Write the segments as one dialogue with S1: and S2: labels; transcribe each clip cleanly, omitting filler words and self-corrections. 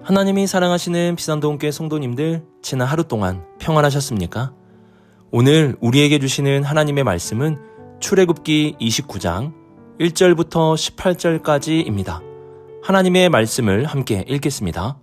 S1: 하나님이 사랑하시는 비산동교회 성도님들, 지난 하루 동안 평안하셨습니까? 오늘 우리에게 주시는 하나님의 말씀은 출애굽기 29장 1절부터 18절까지입니다. 하나님의 말씀을 함께 읽겠습니다.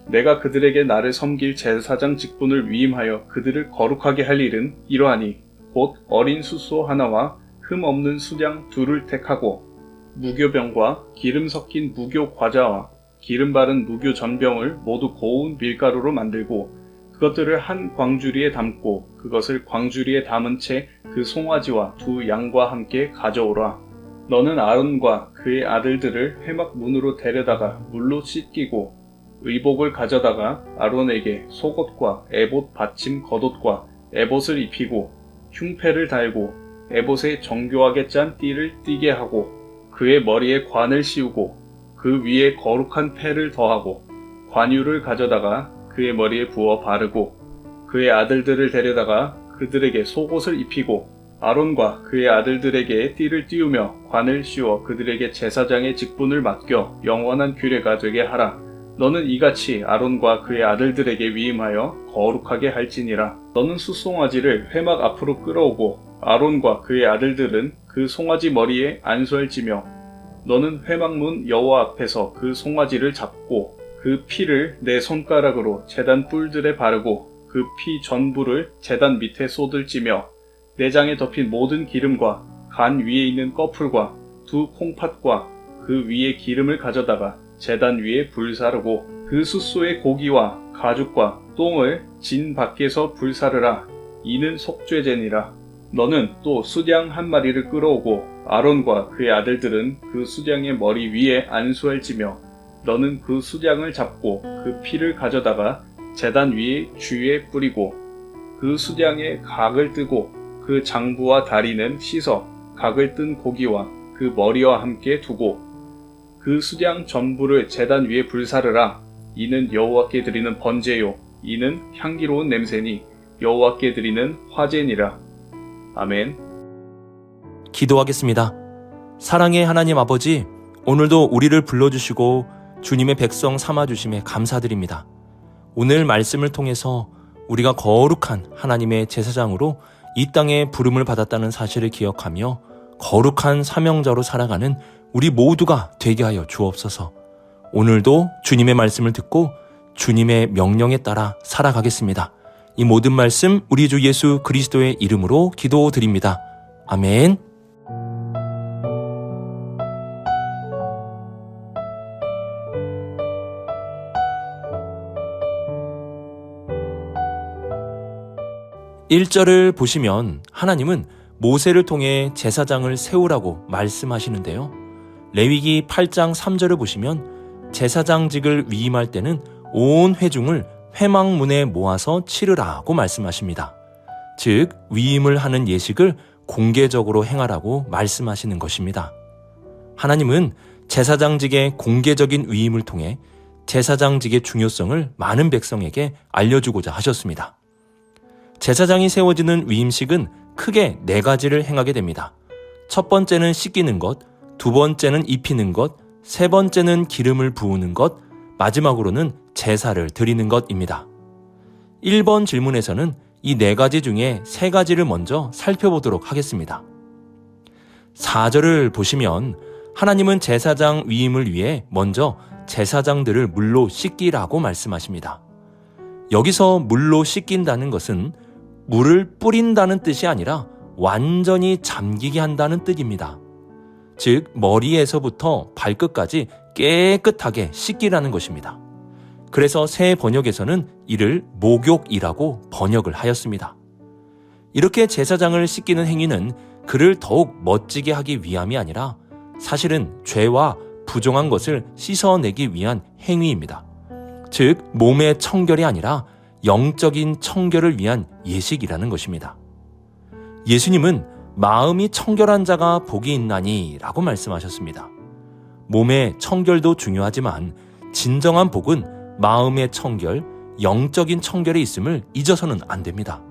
S2: 내가 그들에게 나를 섬길 제사장 직분을 위임하여 그들을 거룩하게 할 일은 이러하니 곧 어린 숫소 하나와 흠 없는 수양 둘을 택하고 무교병과 기름 섞인 무교 과자와 기름 바른 무교 전병을 모두 고운 밀가루로 만들고 그것들을 한 광주리에 담고 그것을 광주리에 담은 채 그 송아지와 두 양과 함께 가져오라. 너는 아론과 그의 아들들을 회막 문으로 데려다가 물로 씻기고 의복을 가져다가 아론에게 속옷과 에봇 받침 겉옷과 에봇을 입히고 흉패를 달고 에봇에 정교하게 짠 띠를 띠게 하고 그의 머리에 관을 씌우고 그 위에 거룩한 패를 더하고 관유를 가져다가 그의 머리에 부어 바르고 그의 아들들을 데려다가 그들에게 속옷을 입히고 아론과 그의 아들들에게 띠를 띄우며 관을 씌워 그들에게 제사장의 직분을 맡겨 영원한 규례가 되게 하라. 너는 이같이 아론과 그의 아들들에게 위임하여 거룩하게 할지니라. 너는 숫송아지를 회막 앞으로 끌어오고 아론과 그의 아들들은 그 송아지 머리에 안수할지며 너는 회막문 여호와 앞에서 그 송아지를 잡고 그 피를 내 손가락으로 제단 뿔들에 바르고 그 피 전부를 제단 밑에 쏟을지며 내장에 덮인 모든 기름과 간 위에 있는 꺼풀과 두 콩팥과 그 위에 기름을 가져다가 제단 위에 불사르고 그 숫소의 고기와 가죽과 똥을 진 밖에서 불사르라. 이는 속죄제니라. 너는 또 수양 한 마리를 끌어오고 아론과 그의 아들들은 그 수양의 머리 위에 안수할지며 너는 그 수양을 잡고 그 피를 가져다가 제단 위에 주위에 뿌리고 그 수양의 각을 뜨고 그 장부와 다리는 씻어 각을 뜬 고기와 그 머리와 함께 두고 그 수양 전부를 제단 위에 불사르라. 이는 여호와께 드리는 번제요 이는 향기로운 냄새니 여호와께 드리는 화제니라. 아멘.
S1: 기도하겠습니다. 사랑의 하나님 아버지, 오늘도 우리를 불러주시고 주님의 백성 삼아주심에 감사드립니다. 오늘 말씀을 통해서 우리가 거룩한 하나님의 제사장으로 이 땅에 부름을 받았다는 사실을 기억하며 거룩한 사명자로 살아가는 우리 모두가 되게 하여 주옵소서. 오늘도 주님의 말씀을 듣고 주님의 명령에 따라 살아가겠습니다. 이 모든 말씀 우리 주 예수 그리스도의 이름으로 기도드립니다. 아멘. (1절을) 보시면 하나님은 모세를 통해 제사장을 세우라고 말씀하시는데요. 레위기 8장 3절을 보시면 제사장직을 위임할 때는 온 회중을 회막문에 모아서 치르라고 말씀하십니다. 즉 위임을 하는 예식을 공개적으로 행하라고 말씀하시는 것입니다. 하나님은 제사장직의 공개적인 위임을 통해 제사장직의 중요성을 많은 백성에게 알려주고자 하셨습니다. 제사장이 세워지는 위임식은 크게 4가지를 행하게 됩니다. 첫 번째는 씻기는 것, 두 번째는 입히는 것, 세 번째는 기름을 부으는 것, 마지막으로는 제사를 드리는 것입니다. 1번 질문에서는 이 4가지 중에 3가지를 먼저 살펴보도록 하겠습니다. 4절을 보시면 하나님은 제사장 위임을 위해 먼저 제사장들을 물로 씻기라고 말씀하십니다. 여기서 물로 씻긴다는 것은 물을 뿌린다는 뜻이 아니라 완전히 잠기게 한다는 뜻입니다. 즉 머리에서부터 발끝까지 깨끗하게 씻기라는 것입니다. 그래서 새 번역에서는 이를 목욕이라고 번역을 하였습니다. 이렇게 제사장을 씻기는 행위는 그를 더욱 멋지게 하기 위함이 아니라 사실은 죄와 부정한 것을 씻어내기 위한 행위입니다. 즉 몸의 청결이 아니라 영적인 청결을 위한 예식이라는 것입니다. 예수님은 마음이 청결한 자가 복이 있나니 라고 말씀하셨습니다. 몸의 청결도 중요하지만 진정한 복은 마음의 청결, 영적인 청결에 있음을 잊어서는 안 됩니다.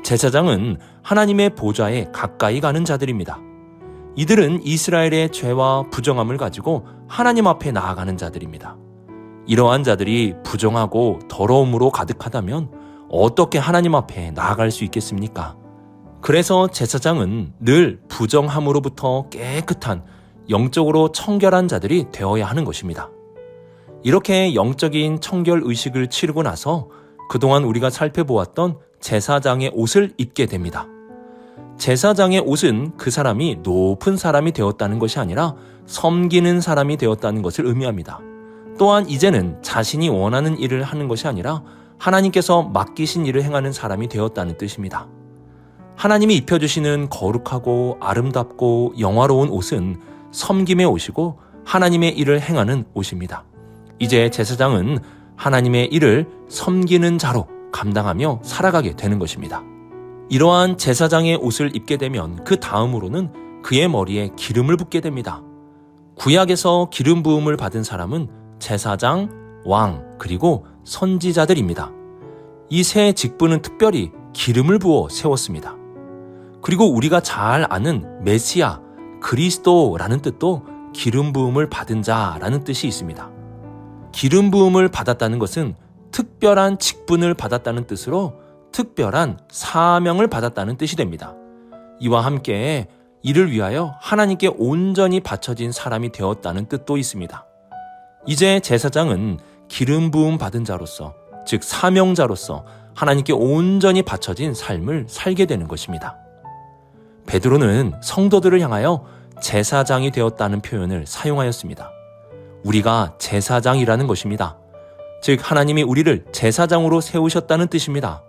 S1: 제사장은 하나님의 보좌에 가까이 가는 자들입니다. 이들은 이스라엘의 죄와 부정함을 가지고 하나님 앞에 나아가는 자들입니다. 이러한 자들이 부정하고 더러움으로 가득하다면 어떻게 하나님 앞에 나아갈 수 있겠습니까? 그래서 제사장은 늘 부정함으로부터 깨끗한 영적으로 청결한 자들이 되어야 하는 것입니다. 이렇게 영적인 청결 의식을 치르고 나서 그동안 우리가 살펴보았던 제사장의 옷을 입게 됩니다. 제사장의 옷은 그 사람이 높은 사람이 되었다는 것이 아니라 섬기는 사람이 되었다는 것을 의미합니다. 또한 이제는 자신이 원하는 일을 하는 것이 아니라 하나님께서 맡기신 일을 행하는 사람이 되었다는 뜻입니다. 하나님이 입혀주시는 거룩하고 아름답고 영화로운 옷은 섬김의 옷이고 하나님의 일을 행하는 옷입니다. 이제 제사장은 하나님의 일을 섬기는 자로 감당하며 살아가게 되는 것입니다. 이러한 제사장의 옷을 입게 되면 그 다음으로는 그의 머리에 기름을 붓게 됩니다. 구약에서 기름 부음을 받은 사람은 제사장, 왕, 그리고 선지자들입니다. 이 세 직분은 특별히 기름을 부어 세웠습니다. 그리고 우리가 잘 아는 메시아, 그리스도라는 뜻도 기름 부음을 받은 자라는 뜻이 있습니다. 기름 부음을 받았다는 것은 특별한 직분을 받았다는 뜻으로 특별한 사명을 받았다는 뜻이 됩니다. 이와 함께 이를 위하여 하나님께 온전히 바쳐진 사람이 되었다는 뜻도 있습니다. 이제 제사장은 기름 부음 받은 자로서, 즉 사명자로서 하나님께 온전히 바쳐진 삶을 살게 되는 것입니다. 베드로는 성도들을 향하여 제사장이 되었다는 표현을 사용하였습니다. 우리가 제사장이라는 것입니다. 즉 하나님이 우리를 제사장으로 세우셨다는 뜻입니다.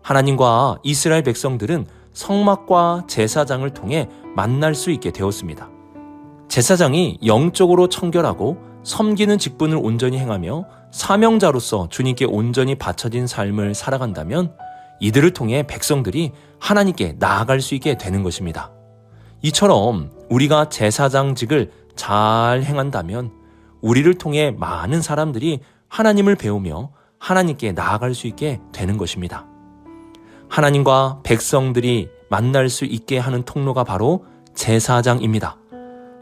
S1: 하나님과 이스라엘 백성들은 성막과 제사장을 통해 만날 수 있게 되었습니다. 제사장이 영적으로 청결하고 섬기는 직분을 온전히 행하며 사명자로서 주님께 온전히 바쳐진 삶을 살아간다면 이들을 통해 백성들이 하나님께 나아갈 수 있게 되는 것입니다. 이처럼 우리가 제사장직을 잘 행한다면 우리를 통해 많은 사람들이 하나님을 배우며 하나님께 나아갈 수 있게 되는 것입니다. 하나님과 백성들이 만날 수 있게 하는 통로가 바로 제사장입니다.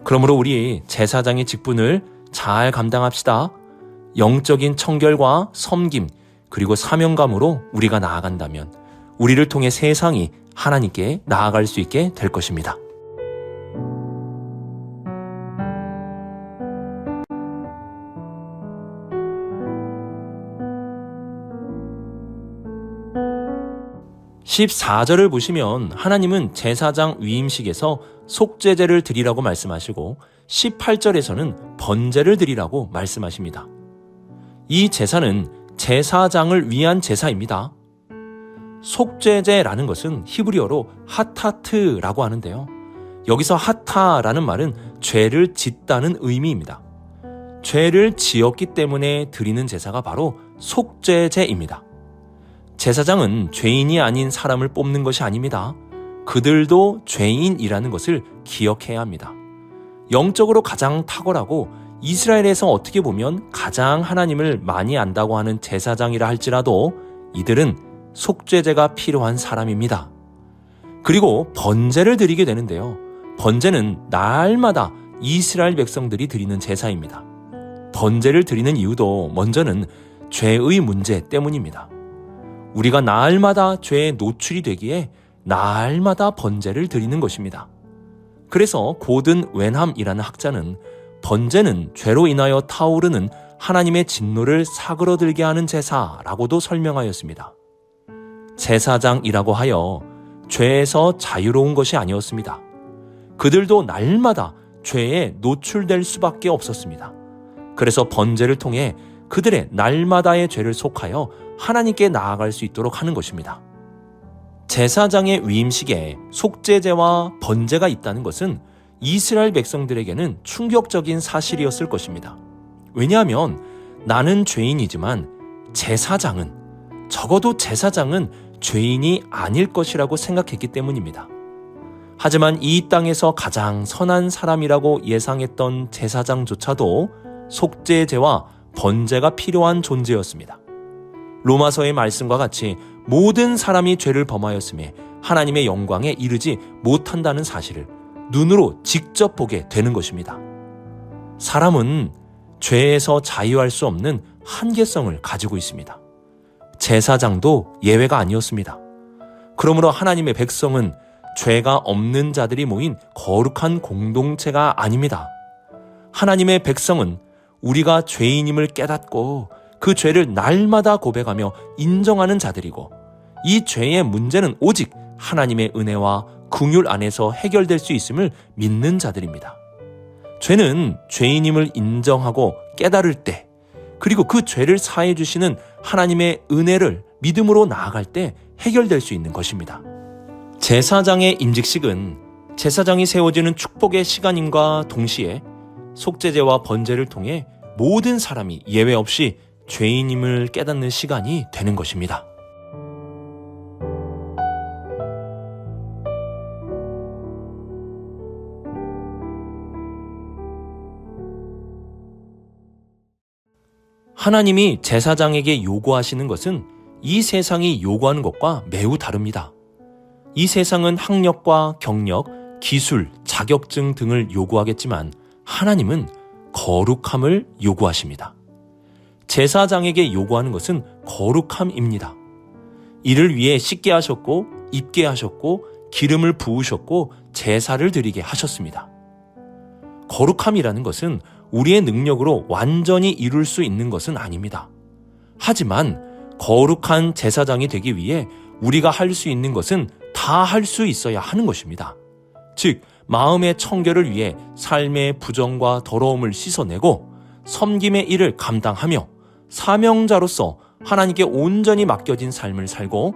S1: 그러므로 우리 제사장의 직분을 잘 감당합시다. 영적인 청결과 섬김 그리고 사명감으로 우리가 나아간다면 우리를 통해 세상이 하나님께 나아갈 수 있게 될 것입니다. (14절을) 보시면 하나님은 제사장 위임식에서 속죄제를 드리라고 말씀하시고 18절에서는 번제를 드리라고 말씀하십니다. 이 제사는 제사장을 위한 제사입니다. 속죄제라는 것은 히브리어로 하타트라고 하는데요. 여기서 하타라는 말은 죄를 짓다는 의미입니다. 죄를 지었기 때문에 드리는 제사가 바로 속죄제입니다. 제사장은 죄인이 아닌 사람을 뽑는 것이 아닙니다. 그들도 죄인이라는 것을 기억해야 합니다. 영적으로 가장 탁월하고 이스라엘에서 어떻게 보면 가장 하나님을 많이 안다고 하는 제사장이라 할지라도 이들은 속죄제가 필요한 사람입니다. 그리고 번제를 드리게 되는데요. 번제는 날마다 이스라엘 백성들이 드리는 제사입니다. 번제를 드리는 이유도 먼저는 죄의 문제 때문입니다. 우리가 날마다 죄에 노출이 되기에 날마다 번제를 드리는 것입니다. 그래서 고든 웬함이라는 학자는 번제는 죄로 인하여 타오르는 하나님의 진노를 사그러들게 하는 제사라고도 설명하였습니다. 제사장이라고 하여 죄에서 자유로운 것이 아니었습니다. 그들도 날마다 죄에 노출될 수밖에 없었습니다. 그래서 번제를 통해 그들의 날마다의 죄를 속하여 하나님께 나아갈 수 있도록 하는 것입니다. 제사장의 위임식에 속죄제와 번제가 있다는 것은 이스라엘 백성들에게는 충격적인 사실이었을 것입니다. 왜냐하면 나는 죄인이지만 적어도 제사장은 죄인이 아닐 것이라고 생각했기 때문입니다. 하지만 이 땅에서 가장 선한 사람이라고 예상했던 제사장조차도 속죄제와 번제가 필요한 존재였습니다. 로마서의 말씀과 같이 모든 사람이 죄를 범하였음에 하나님의 영광에 이르지 못한다는 사실을 눈으로 직접 보게 되는 것입니다. 사람은 죄에서 자유할 수 없는 한계성을 가지고 있습니다. 제사장도 예외가 아니었습니다. 그러므로 하나님의 백성은 죄가 없는 자들이 모인 거룩한 공동체가 아닙니다. 하나님의 백성은 우리가 죄인임을 깨닫고 그 죄를 날마다 고백하며 인정하는 자들이고, 이 죄의 문제는 오직 하나님의 은혜와 긍휼 안에서 해결될 수 있음을 믿는 자들입니다. 죄는 죄인임을 인정하고 깨달을 때, 그리고 그 죄를 사해 주시는 하나님의 은혜를 믿음으로 나아갈 때 해결될 수 있는 것입니다. 제사장의 임직식은 제사장이 세워지는 축복의 시간임과 동시에 속죄제와 번제를 통해 모든 사람이 예외 없이 죄인임을 깨닫는 시간이 되는 것입니다. 하나님이 제사장에게 요구하시는 것은 이 세상이 요구하는 것과 매우 다릅니다. 이 세상은 학력과 경력, 기술, 자격증 등을 요구하겠지만 하나님은 거룩함을 요구하십니다. 제사장에게 요구하는 것은 거룩함입니다. 이를 위해 씻게 하셨고, 입게 하셨고, 기름을 부으셨고, 제사를 드리게 하셨습니다. 거룩함이라는 것은 우리의 능력으로 완전히 이룰 수 있는 것은 아닙니다. 하지만 거룩한 제사장이 되기 위해 우리가 할 수 있는 것은 다 할 수 있어야 하는 것입니다. 즉, 마음의 청결을 위해 삶의 부정과 더러움을 씻어내고 섬김의 일을 감당하며 사명자로서 하나님께 온전히 맡겨진 삶을 살고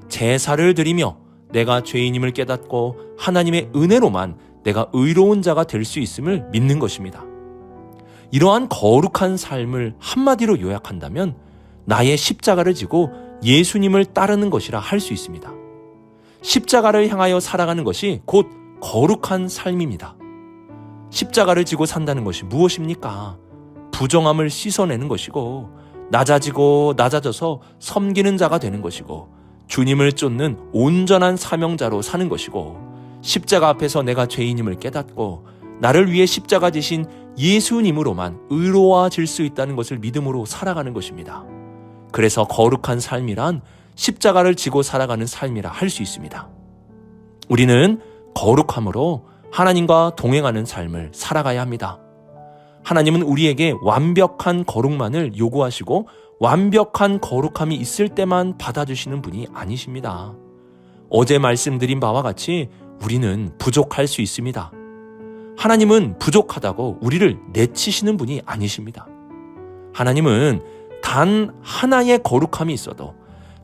S1: 제사를 드리며 내가 죄인임을 깨닫고 하나님의 은혜로만 내가 의로운 자가 될 수 있음을 믿는 것입니다. 이러한 거룩한 삶을 한마디로 요약한다면 나의 십자가를 지고 예수님을 따르는 것이라 할 수 있습니다. 십자가를 향하여 살아가는 것이 곧 거룩한 삶입니다. 십자가를 지고 산다는 것이 무엇입니까? 부정함을 씻어내는 것이고, 낮아지고 낮아져서 섬기는 자가 되는 것이고, 주님을 쫓는 온전한 사명자로 사는 것이고, 십자가 앞에서 내가 죄인임을 깨닫고 나를 위해 십자가 지신 예수님으로만 의로워질 수 있다는 것을 믿음으로 살아가는 것입니다. 그래서 거룩한 삶이란 십자가를 지고 살아가는 삶이라 할 수 있습니다. 우리는 거룩함으로 하나님과 동행하는 삶을 살아가야 합니다. 하나님은 우리에게 완벽한 거룩만을 요구하시고 완벽한 거룩함이 있을 때만 받아주시는 분이 아니십니다. 어제 말씀드린 바와 같이 우리는 부족할 수 있습니다. 하나님은 부족하다고 우리를 내치시는 분이 아니십니다. 하나님은 단 하나의 거룩함이 있어도,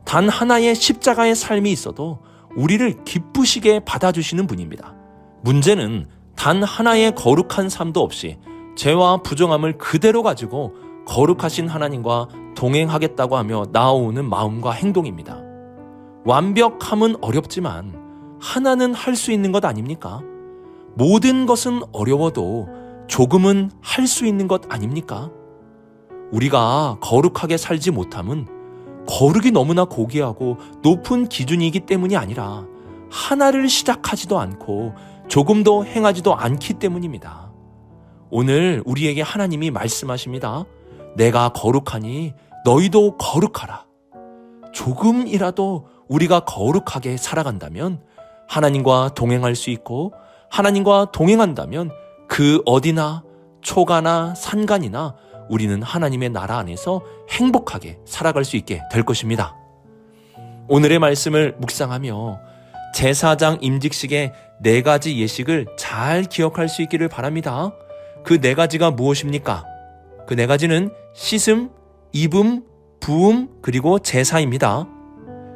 S1: 단 하나의 십자가의 삶이 있어도 우리를 기쁘시게 받아주시는 분입니다. 문제는 단 하나의 거룩한 삶도 없이 죄와 부정함을 그대로 가지고 거룩하신 하나님과 동행하겠다고 하며 나아오는 마음과 행동입니다. 완벽함은 어렵지만 하나는 할 수 있는 것 아닙니까? 모든 것은 어려워도 조금은 할 수 있는 것 아닙니까? 우리가 거룩하게 살지 못함은 거룩이 너무나 고귀하고 높은 기준이기 때문이 아니라 하나를 시작하지도 않고 조금도 행하지도 않기 때문입니다. 오늘 우리에게 하나님이 말씀하십니다. 내가 거룩하니 너희도 거룩하라. 조금이라도 우리가 거룩하게 살아간다면 하나님과 동행할 수 있고, 하나님과 동행한다면 그 어디나 초가나 산간이나 우리는 하나님의 나라 안에서 행복하게 살아갈 수 있게 될 것입니다. 오늘의 말씀을 묵상하며 제사장 임직식의 4가지 예식을 잘 기억할 수 있기를 바랍니다. 그 4가지가 무엇입니까? 그 4가지는 씻음, 입음, 부음, 그리고 제사입니다.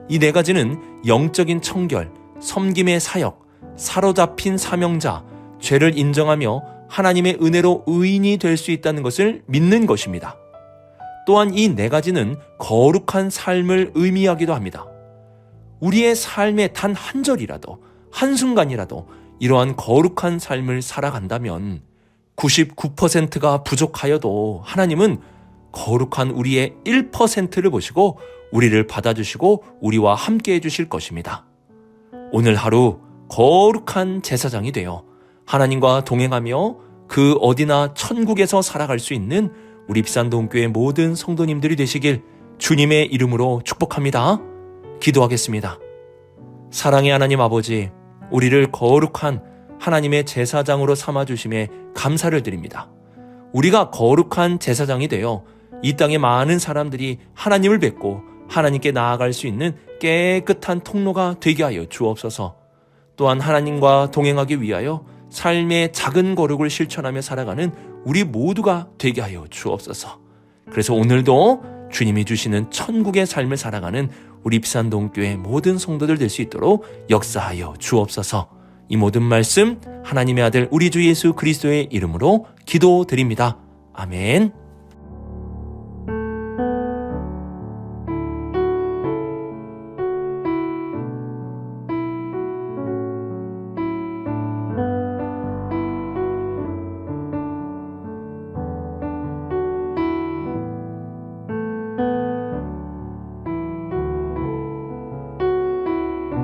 S1: 이 4가지는 영적인 청결, 섬김의 사역, 사로잡힌 사명자, 죄를 인정하며 하나님의 은혜로 의인이 될 수 있다는 것을 믿는 것입니다. 또한 이 4가지는 거룩한 삶을 의미하기도 합니다. 우리의 삶의 단 한 절이라도, 한순간이라도 이러한 거룩한 삶을 살아간다면 99%가 부족하여도 하나님은 거룩한 우리의 1%를 보시고 우리를 받아주시고 우리와 함께 해주실 것입니다. 오늘 하루 거룩한 제사장이 되어 하나님과 동행하며 그 어디나 천국에서 살아갈 수 있는 우리 비산동교회 모든 성도님들이 되시길 주님의 이름으로 축복합니다. 기도하겠습니다. 사랑의 하나님 아버지, 우리를 거룩한 하나님의 제사장으로 삼아주심에 감사를 드립니다. 우리가 거룩한 제사장이 되어 이 땅의 많은 사람들이 하나님을 뵙고 하나님께 나아갈 수 있는 깨끗한 통로가 되게 하여 주옵소서. 또한 하나님과 동행하기 위하여 삶의 작은 거룩을 실천하며 살아가는 우리 모두가 되게 하여 주옵소서. 그래서 오늘도 주님이 주시는 천국의 삶을 살아가는 우리 비산동교회 모든 성도들 될 수 있도록 역사하여 주옵소서. 이 모든 말씀 하나님의 아들 우리 주 예수 그리스도의 이름으로 기도드립니다. 아멘.